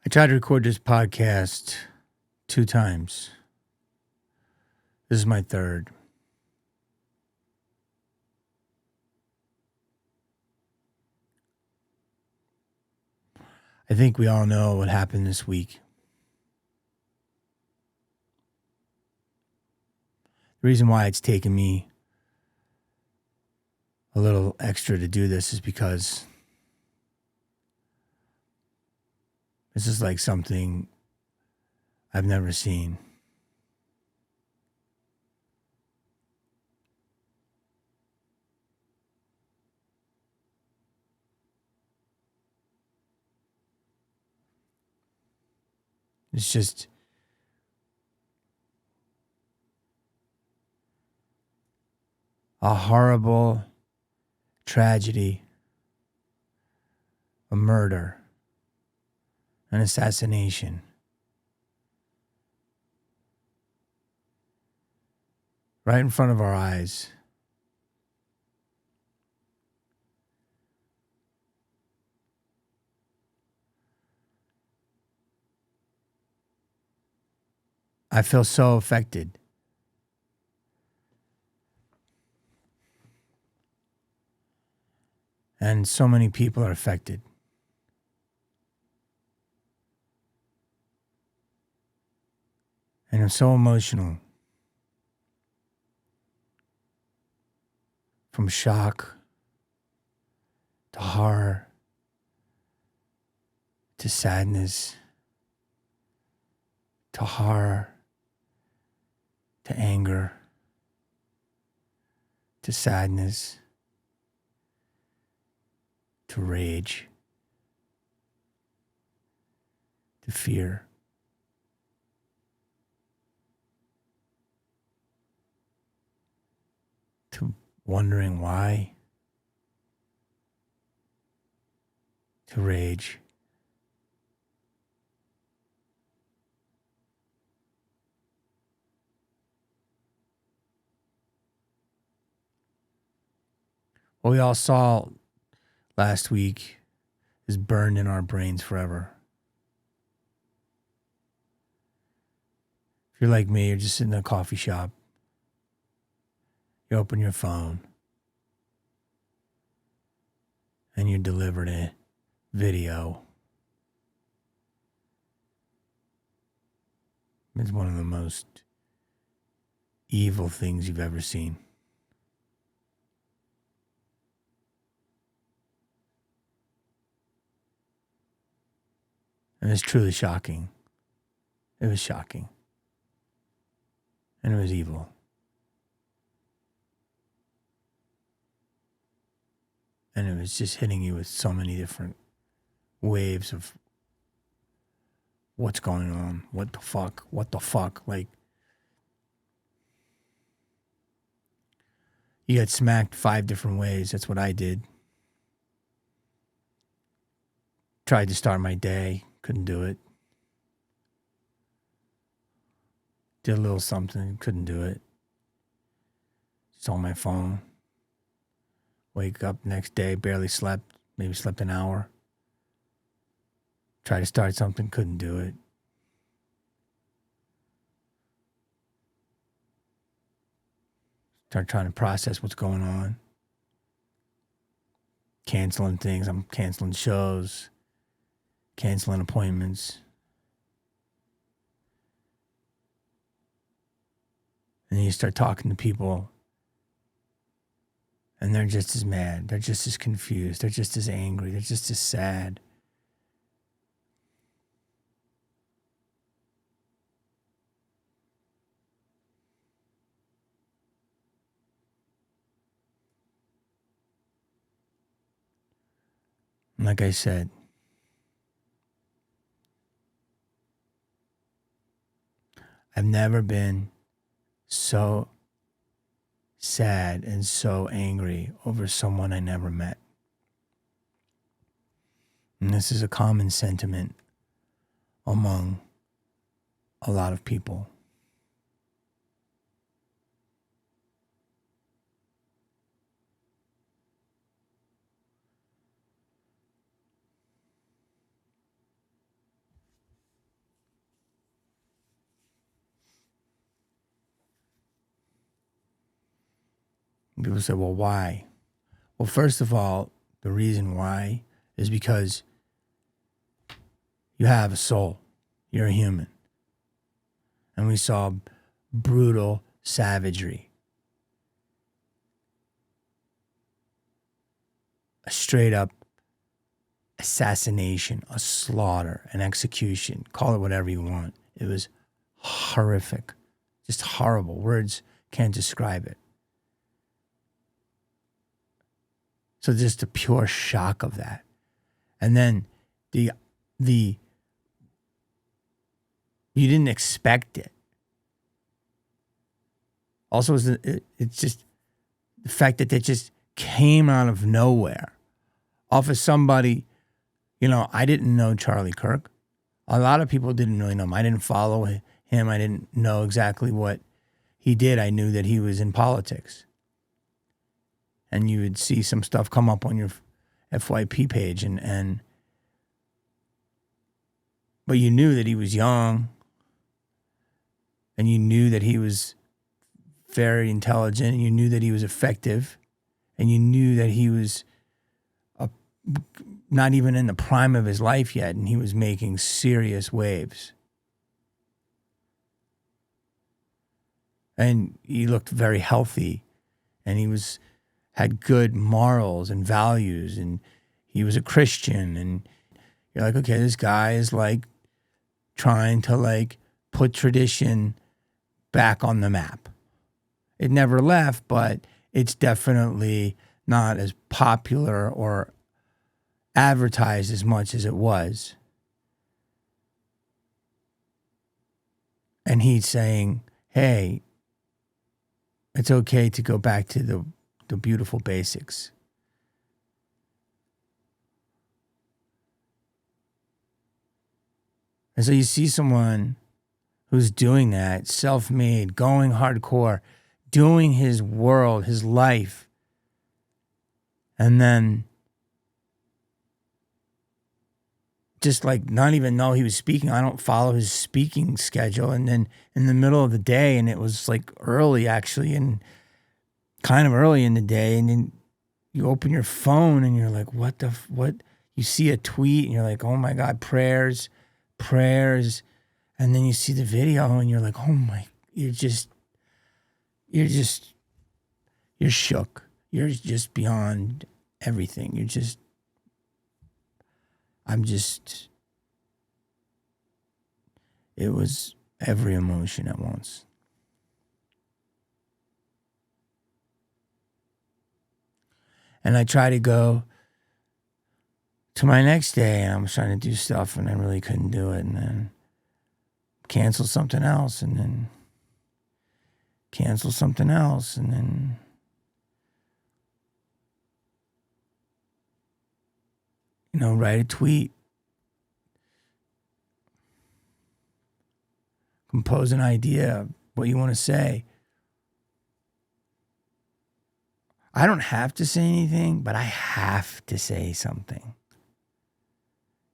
I tried to record this podcast 2 times. This is my third. I think we all know what happened this week. The reason why it's taken me a little extra to do this is because this is like something I've never seen. It's just a horrible tragedy, a murder, an assassination. Right in front of our eyes. I feel so affected. And so many people are affected. And I'm so emotional. From shock to horror to sadness to horror to anger to sadness to rage to fear. To wondering why, to rage. What we all saw last week is burned in our brains forever. If you're like me, you're just sitting in a coffee shop. You open your phone and you're delivered a video. It's one of the most evil things you've ever seen. And it's truly shocking. It was shocking. And it was evil. And it was just hitting you with so many different waves of what's going on, what the fuck, like you got smacked 5 different ways. That's what I did. Tried to start my day, couldn't do it. Did a little something, couldn't do it. Just on my phone. Wake up next day, barely slept, maybe slept an hour. Tried to start something, couldn't do it. Start trying to process what's going on. Canceling things, I'm canceling shows, canceling appointments. And then you start talking to people and they're just as mad. They're just as confused. They're just as angry. They're just as sad. And like I said, I've never been so sad and so angry over someone I never met. And this is a common sentiment among a lot of people. People say, well, why? Well, first of all, the reason why is because you have a soul. You're a human. And we saw brutal savagery. A straight up assassination, a slaughter, an execution. Call it whatever you want. It was horrific. Just horrible. Words can't describe it. So just the pure shock of that. And then the you didn't expect it. Also, it's just the fact that it just came out of nowhere off of somebody, I didn't know Charlie Kirk. A lot of people didn't really know him. I didn't follow him. I didn't know exactly what he did. I knew that he was in politics. And you would see some stuff come up on your FYP page but you knew that he was young, and you knew that he was very intelligent, and you knew that he was effective, and you knew that he was not even in the prime of his life yet, and he was making serious waves. And he looked very healthy, and he had good morals and values, and he was a Christian, and you're like, okay, this guy is like trying to like put tradition back on the map. It never left, but it's definitely not as popular or advertised as much as it was. And he's saying, hey, it's okay to go back to the beautiful basics. And so you see someone who's doing that, self-made, going hardcore, doing his world, his life, and then just like not even know he was speaking. I don't follow his speaking schedule. And then in the middle of the day, and it was like early actually, and kind of early in the day, and then you open your phone and you're like, what? You see a tweet and you're like, oh my God, prayers. And then you see the video and you're like, oh my, you're shook. You're just beyond everything. It was every emotion at once. And I try to go to my next day, and I was trying to do stuff, and I really couldn't do it, and then cancel something else, and then cancel something else, and then write a tweet, compose an idea of what you want to say. I don't have to say anything, but I have to say something.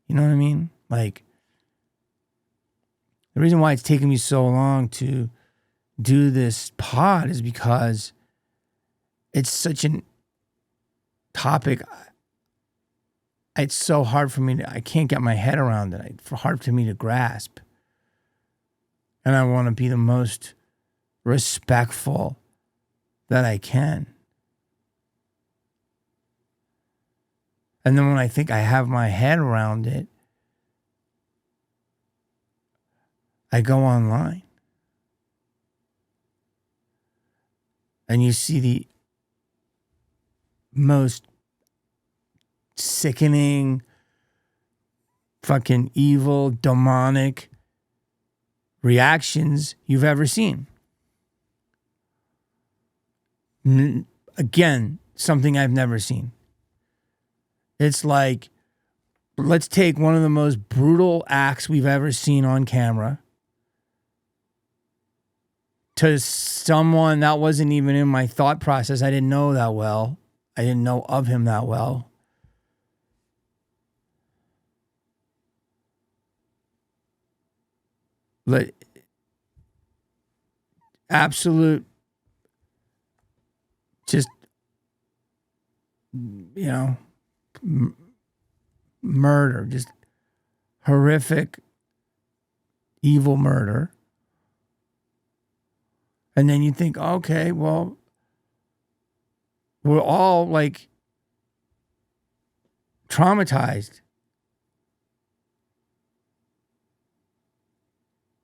You know what I mean? Like, the reason why it's taken me so long to do this pod is because it's such a topic. It's so hard for me I can't get my head around it. It's hard for me to grasp. And I want to be the most respectful that I can. And then when I think I have my head around it, I go online. And you see the most sickening, fucking evil, demonic reactions you've ever seen. Again, something I've never seen. It's like, let's take one of the most brutal acts we've ever seen on camera to someone that wasn't even in my thought process. I didn't know that well. I didn't know of him that well. Absolute, just you know, murder, just horrific, evil murder. And then you think, okay, well, we're all like traumatized.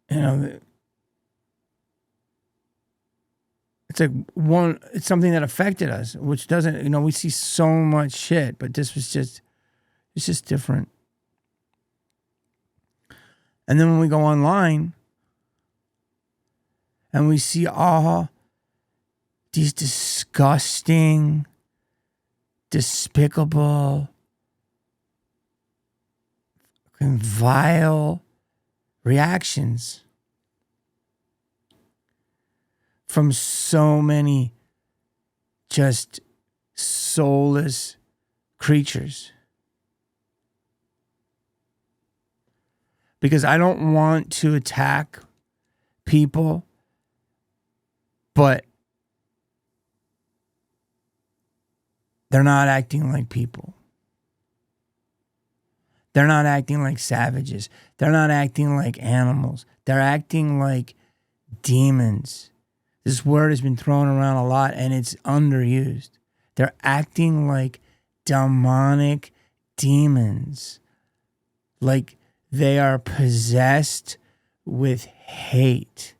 You know, it's like it's something that affected us, which doesn't, we see so much shit, but this was it's just different. And then when we go online and we see all these disgusting, despicable, and vile reactions from so many just soulless creatures. Because I don't want to attack people, but they're not acting like people. They're not acting like savages. They're not acting like animals. They're acting like demons. This word has been thrown around a lot and it's underused. They're acting like demonic demons. Like they are possessed with hate.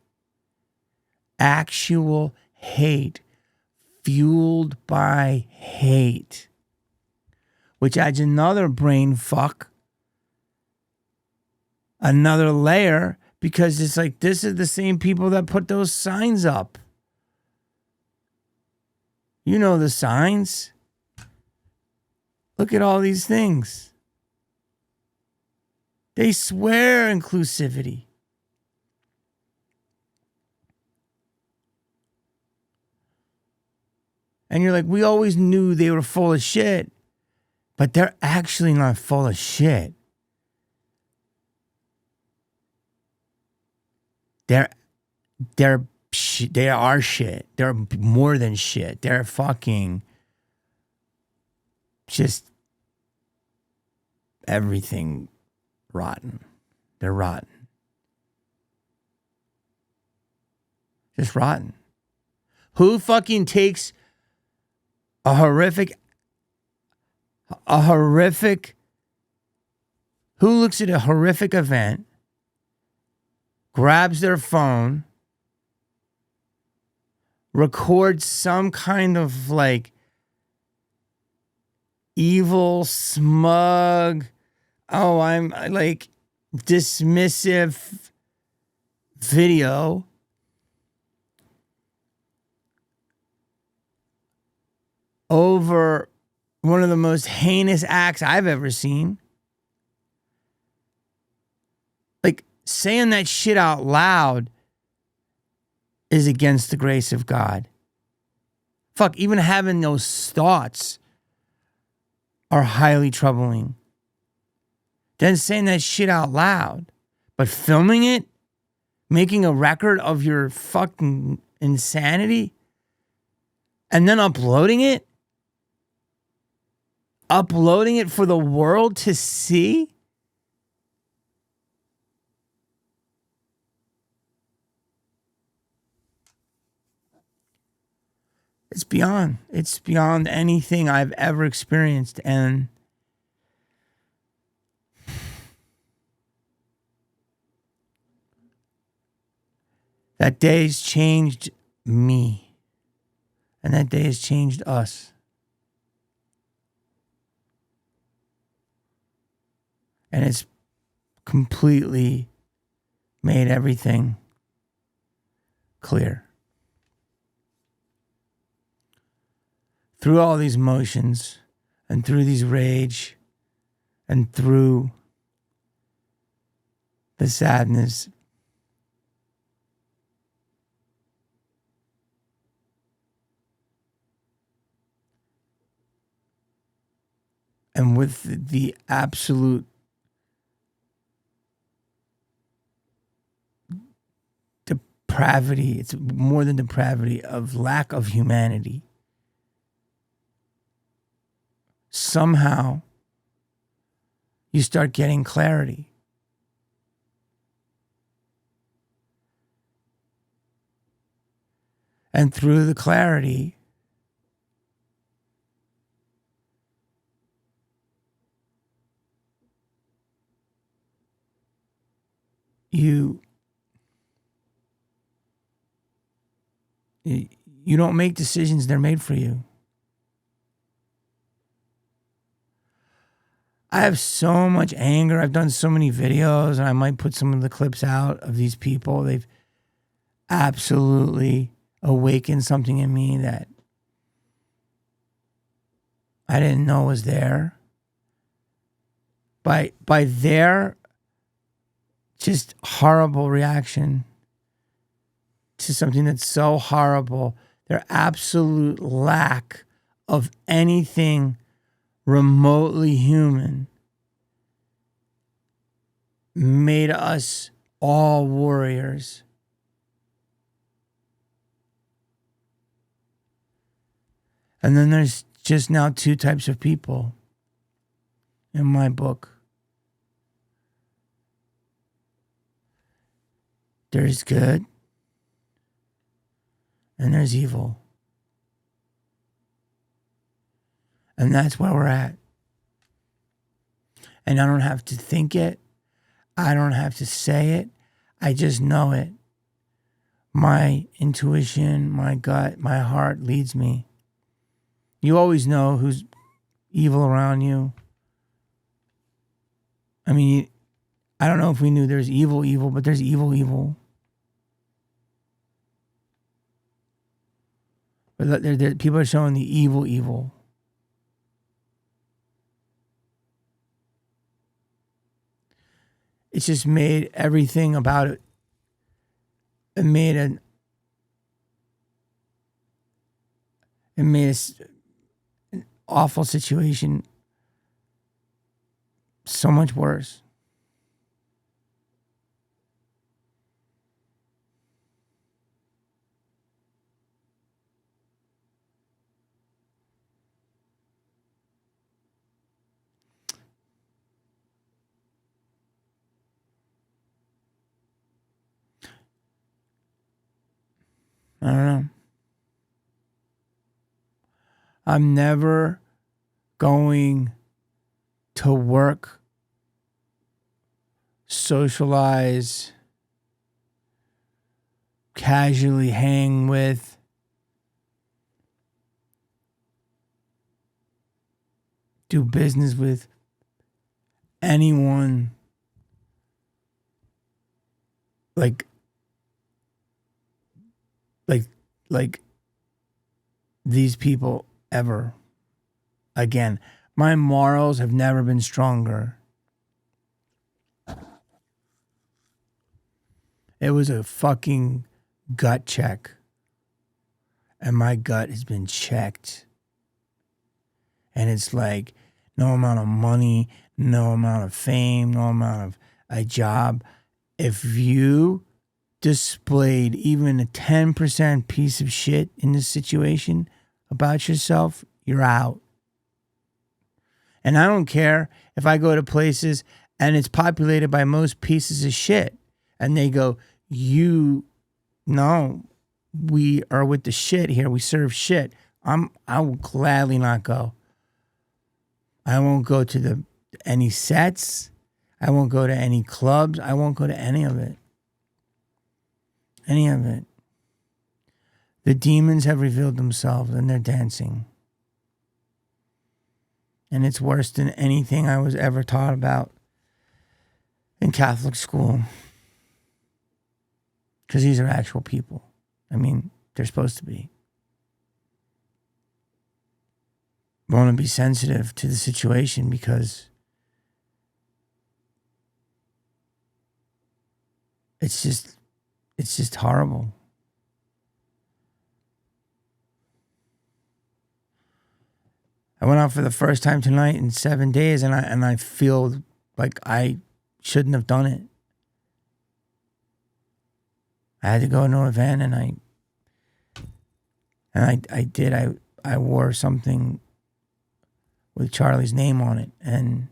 Actual hate. Fueled by hate. Which adds another brain fuck. Another layer, because it's like, this is the same people that put those signs up. You know the signs. Look at all these things. They swear inclusivity. And you're like, we always knew they were full of shit, but they're actually not full of shit. They are shit. They're more than shit. They're fucking just everything rotten. They're rotten. Just rotten. Who fucking takes a horrific, who looks at a horrific event, grabs their phone, records some kind of like evil, smug, I'm like dismissive video over one of the most heinous acts I've ever seen. Like, saying that shit out loud is against the grace of God. Fuck, even having those thoughts are highly troubling. Then saying that shit out loud, but filming it, making a record of your fucking insanity, and then uploading it for the world to see. It's beyond anything I've ever experienced. And that day has changed me. And that day has changed us. And it's completely made everything clear. Through all these emotions and through these rage and through the sadness, and with the absolute depravity, it's more than depravity, of lack of humanity. somehow you start getting clarity. And through the clarity, you don't make decisions, they're made for you. I have so much anger. I've done so many videos, and I might put some of the clips out of these people. They've absolutely awakened something in me that I didn't know was there. By their just horrible reaction to something that's so horrible, their absolute lack of anything remotely human made us all warriors. And then there's just now two types of people in my book. There's good and there's evil. And that's where we're at. And I don't have to think it. I don't have to say it. I just know it. My intuition, my gut, my heart leads me. You always know who's evil around you. I mean, I don't know if we knew there's evil, but there's evil. But people are showing the evil. It's just made everything about it. It made an awful situation so much worse. I don't know. I'm never going to work, socialize, casually hang with, do business with anyone like these people ever again. My morals have never been stronger. It was a fucking gut check. And my gut has been checked. And it's like no amount of money, no amount of fame, no amount of a job. If you displayed even a 10% piece of shit in this situation about yourself, you're out. And I don't care if I go to places and it's populated by most pieces of shit and they go, no, we are with the shit here. We serve shit. I will gladly not go. I won't go to any sets. I won't go to any clubs. I won't go to any of it. Any of it. The demons have revealed themselves and they're dancing. And it's worse than anything I was ever taught about in Catholic school. Because these are actual people. I mean, they're supposed to be. I want to be sensitive to the situation because it's just horrible. I went out for the first time tonight in 7 days, and I feel like I shouldn't have done it. I had to go to an event, and I did. I wore something with Charlie's name on it. And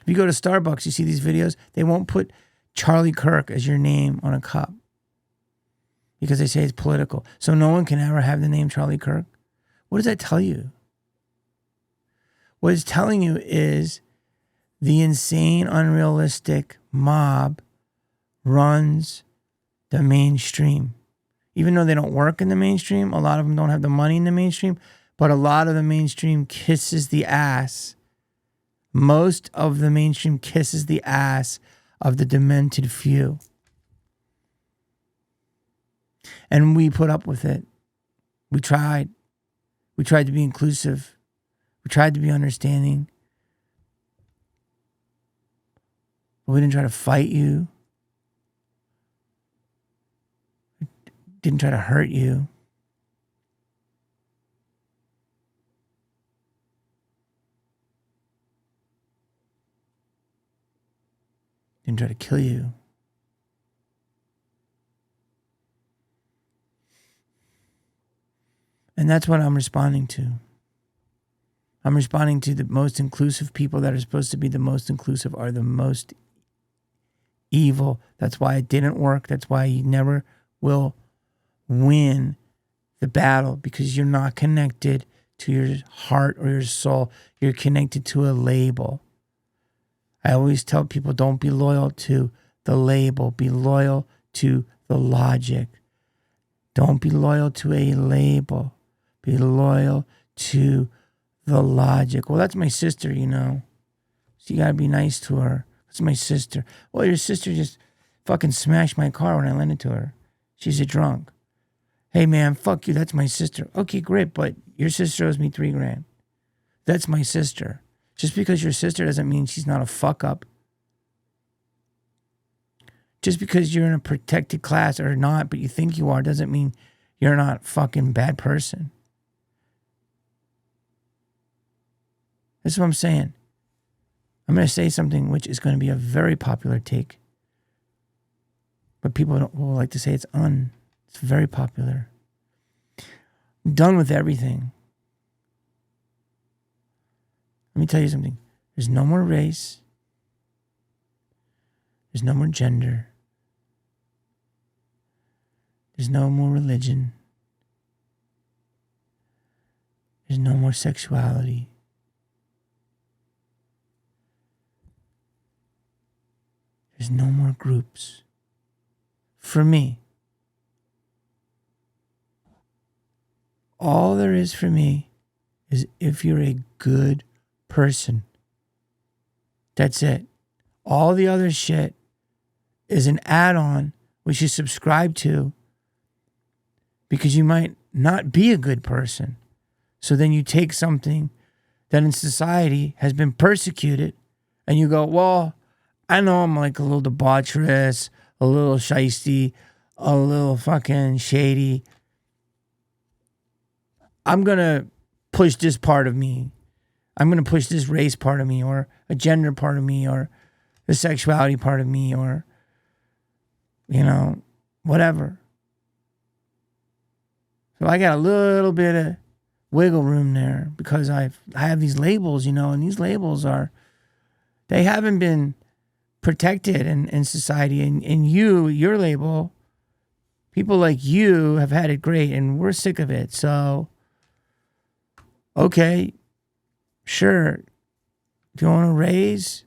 if you go to Starbucks, you see these videos, they won't put Charlie Kirk as your name on a cup because they say it's political. So no one can ever have the name Charlie Kirk. What does that tell you? What it's telling you is the insane, unrealistic mob runs the mainstream. Even though they don't work in the mainstream, a lot of them don't have the money in the mainstream, but a lot of the mainstream kisses the ass. Most of the mainstream kisses the ass of the demented few. And we put up with it. We tried. We tried to be inclusive. We tried to be understanding. But we didn't try to fight you. We didn't try to hurt you. Didn't try to kill you. And that's what I'm responding to. I'm responding to the most inclusive people that are supposed to be the most inclusive are the most evil. That's why it didn't work. That's why you never will win the battle, because you're not connected to your heart or your soul. You're connected to a label. I always tell people, don't be loyal to the label. Be loyal to the logic. Don't be loyal to a label. Be loyal to the logic. Well, that's my sister, you know. So you got to be nice to her. That's my sister. Well, your sister just fucking smashed my car when I lent it to her. She's a drunk. Hey, man, fuck you. That's my sister. Okay, great, but your sister owes me $3,000. That's my sister. Just because your sister doesn't mean she's not a fuck up. Just because you're in a protected class or not, but you think you are, doesn't mean you're not a fucking bad person. This is what I'm saying. I'm going to say something which is going to be a very popular take. But people will like to say it's very popular. I'm done with everything. Let me tell you something. There's no more race. There's no more gender. There's no more religion. There's no more sexuality. There's no more groups. For me, all there is for me is if you're a good person. That's it. All the other shit is an add-on which you subscribe to because you might not be a good person. So then you take something that in society has been persecuted and you go, well, I know I'm like a little debaucherous, a little shiesty, a little fucking shady. I'm going to push this part of me. I'm going to push this race part of me, or a gender part of me, or the sexuality part of me, or, you know, whatever. So I got a little bit of wiggle room there because I have these labels, you know, and these labels they haven't been protected in society. And your label, people like you have had it great and we're sick of it. So, okay, sure. If you want to raise,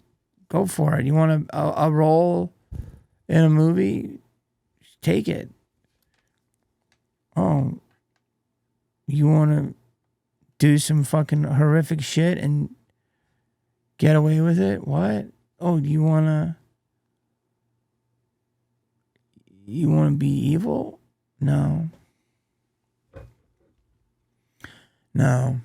go for it. You want a role in a movie, take it. Oh, you want to do some fucking horrific shit and get away with it? What? Oh, you want to be evil? No. No.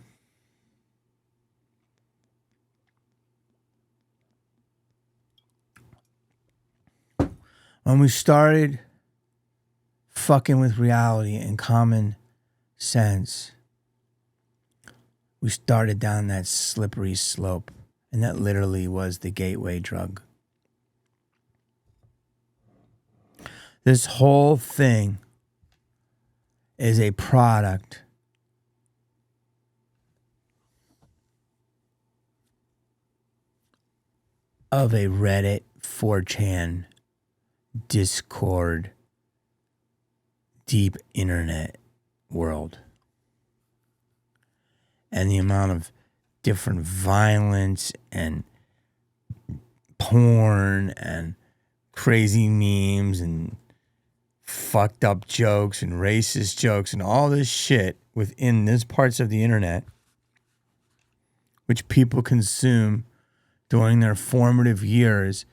When we started fucking with reality and common sense, we started down that slippery slope, and that literally was the gateway drug. This whole thing is a product of a Reddit, 4chan, Discord, deep internet world. And the amount of different violence and porn and crazy memes and fucked up jokes and racist jokes and all this shit within these parts of the internet, which people consume during their formative years,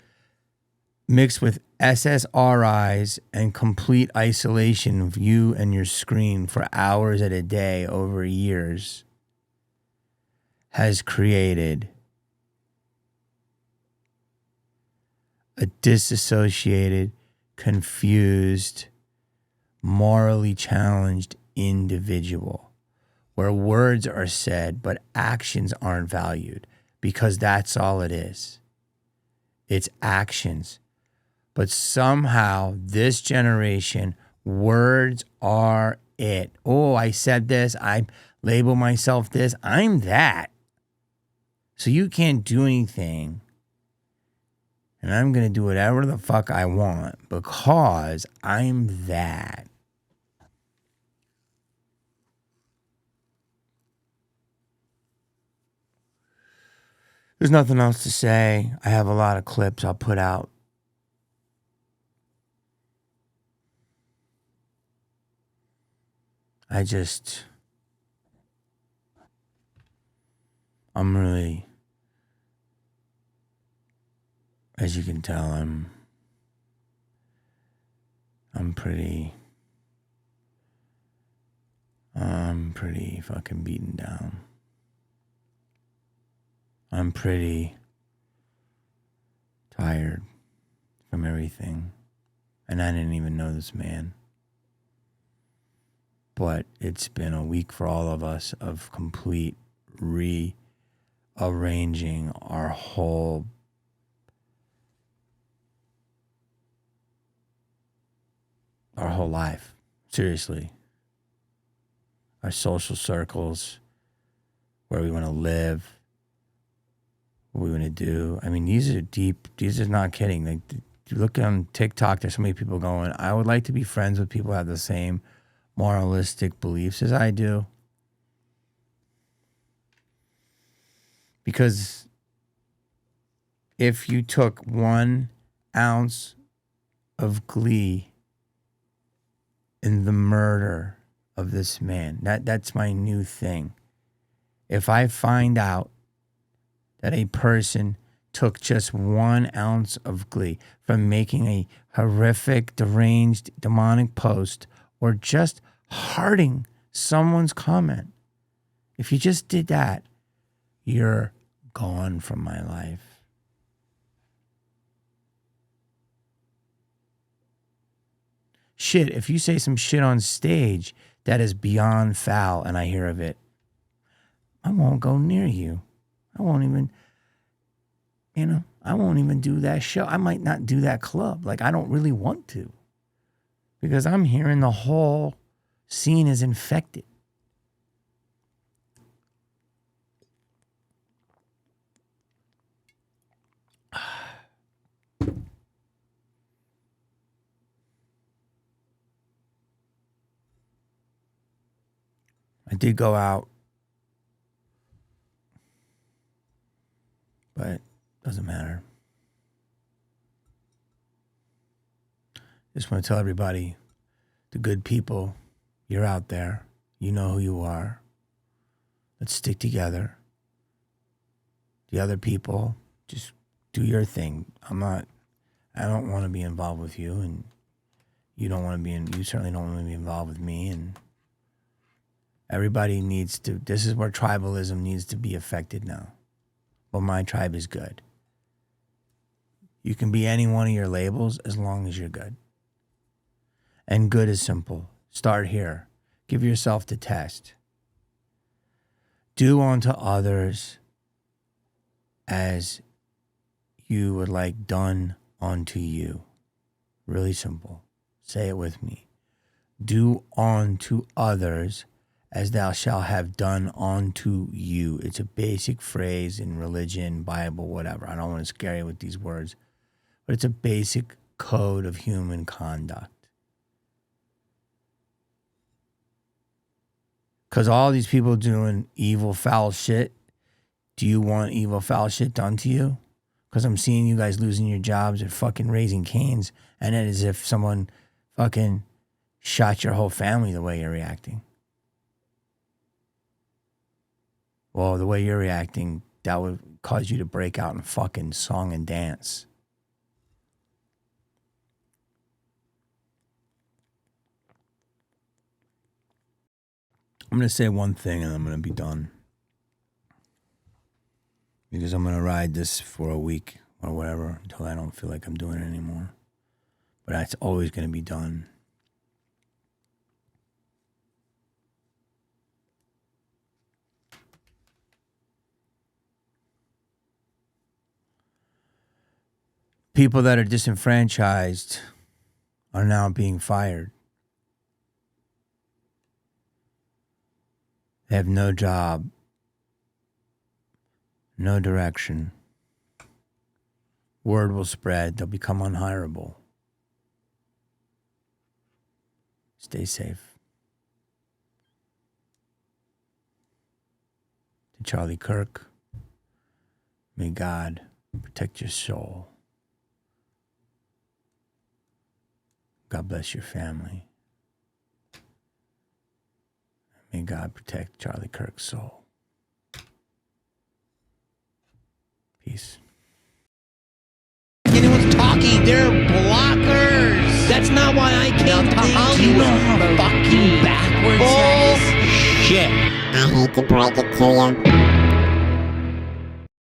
mixed with SSRIs and complete isolation of you and your screen for hours at a day over years, has created a disassociated, confused, morally challenged individual where words are said but actions aren't valued, because that's all it is. It's actions. But somehow this generation, words are it. Oh, I said this. I label myself this. I'm that. So you can't do anything. And I'm going to do whatever the fuck I want because I'm that. There's nothing else to say. I have a lot of clips I'll put out. I'm really, as you can tell, I'm pretty fucking beaten down. I'm pretty tired from everything. And I didn't even know this man. But it's been a week for all of us of complete rearranging our whole life. Seriously. Our social circles, where we want to live, what we want to do. I mean, these are deep. These are not kidding. Like, you look on TikTok, there's so many people going, I would like to be friends with people who have the same moralistic beliefs as I do. Because if you took 1 ounce of glee in the murder of this man, that's my new thing. If I find out that a person took just 1 ounce of glee from making a horrific, deranged, demonic post, or just hearting someone's comment, if you just did that, you're gone from my life. Shit, if you say some shit on stage that is beyond foul and I hear of it, I won't go near you. I won't even do that show. I might not do that club. Like, I don't really want to. Because I'm hearing the whole scene is infected. I did go out, but it doesn't matter. Just want to tell everybody, the good people, you're out there. You know who you are. Let's stick together. The other people, just do your thing. I don't want to be involved with you, and you certainly don't want to be involved with me, and everybody needs to, this is where tribalism needs to be affected now. But my tribe is good. You can be any one of your labels as long as you're good. And good is simple. Start here. Give yourself the test. Do unto others as you would like done unto you. Really simple. Say it with me. Do unto others as thou shalt have done unto you. It's a basic phrase in religion, Bible, whatever. I don't want to scare you with these words, but it's a basic code of human conduct. Because all these people doing evil, foul shit, do you want evil, foul shit done to you? Because I'm seeing you guys losing your jobs and fucking Raising Cane's, and it is if someone fucking shot your whole family the way you're reacting. Well, the way you're reacting, that would cause you to break out in fucking song and dance. I'm going to say one thing and I'm going to be done. Because I'm going to ride this for a week or whatever until I don't feel like I'm doing it anymore. But that's always going to be done. People that are disenfranchised are now being fired. They have no job, no direction. Word will spread. They'll become unhireable. Stay safe. To Charlie Kirk, may God protect your soul. God bless your family. May God protect Charlie Kirk's soul. Peace. Anyone's talking, they're blockers. That's not why I came to help you. Fucking backwards. Bullshit. I hate to break it to you.